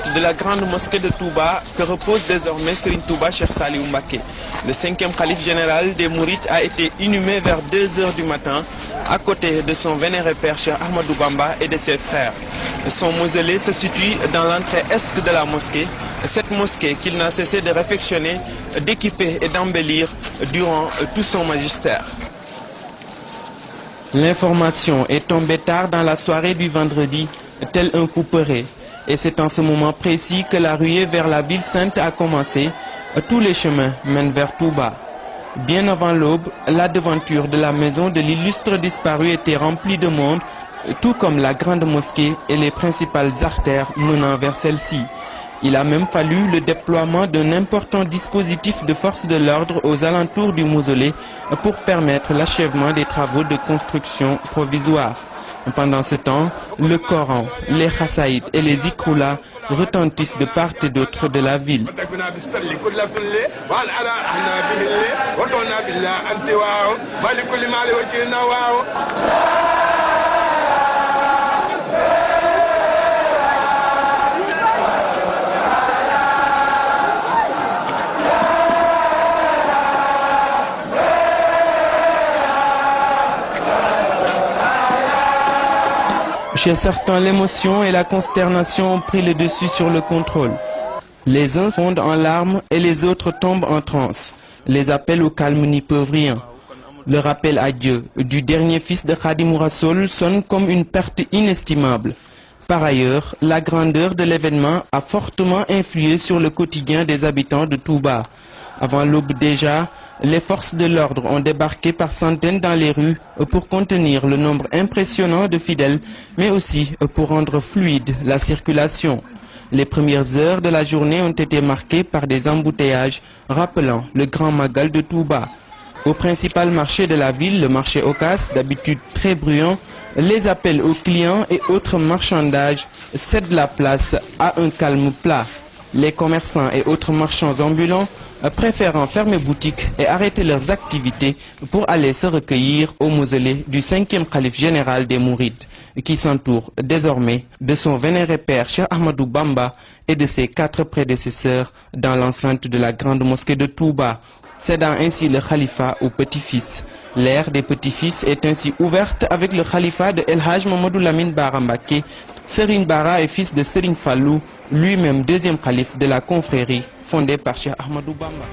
l'enceinte de la grande mosquée de Touba que repose désormais Serigne Touba Cheikh Saliou Mbacké. Le 5e khalife général des Mourides a été inhumé vers 2 h du matin à côté de son vénéré père Cheikh Ahmadou Bamba et de ses frères. Son mausolée se situe dans l'entrée est de la mosquée, cette mosquée qu'il n'a cessé de réfectionner, d'équiper et d'embellir durant tout son magistère. L'information est tombée tard dans la soirée du vendredi, tel un couperet. Et c'est en ce moment précis que la ruée vers la ville sainte a commencé. Tous les chemins mènent vers Touba. Bien avant l'aube, la devanture de la maison de l'illustre disparu était remplie de monde, tout comme la grande mosquée et les principales artères menant vers celle-ci. Il a même fallu le déploiement d'un important dispositif de force de l'ordre aux alentours du mausolée pour permettre l'achèvement des travaux de construction provisoire. Pendant ce temps, le Coran, les Khassaïd et les Zikroula retentissent de part et d'autre de la ville. Chez certains, l'émotion et la consternation ont pris le dessus sur le contrôle. Les uns fondent en larmes et les autres tombent en transe. Les appels au calme n'y peuvent rien. Le rappel à Dieu du dernier fils de Khadimou Rassoul sonne comme une perte inestimable. Par ailleurs, la grandeur de l'événement a fortement influé sur le quotidien des habitants de Touba. Avant l'aube déjà, les forces de l'ordre ont débarqué par centaines dans les rues pour contenir le nombre impressionnant de fidèles, mais aussi pour rendre fluide la circulation. Les premières heures de la journée ont été marquées par des embouteillages rappelant le grand Magal de Touba. Au principal marché de la ville, le marché Ocass, d'habitude très bruyant, les appels aux clients et autres marchandages cèdent la place à un calme plat. Les commerçants et autres marchands ambulants préférant fermer boutique et arrêter leurs activités pour aller se recueillir au mausolée du 5e khalife général des Mourides, qui s'entoure désormais de son vénéré père Cheikh Ahmadou Bamba et de ses 4 prédécesseurs dans l'enceinte de la grande mosquée de Touba, cédant ainsi le khalifa aux petits-fils. L'ère des petits-fils est ainsi ouverte avec le khalifa de El Hadj Mamadou Lamine Bara Mbacké. Serigne Bara est fils de Serigne Fallou, lui-même 2e khalife de la confrérie fondée par Cheikh Ahmadou Bamba.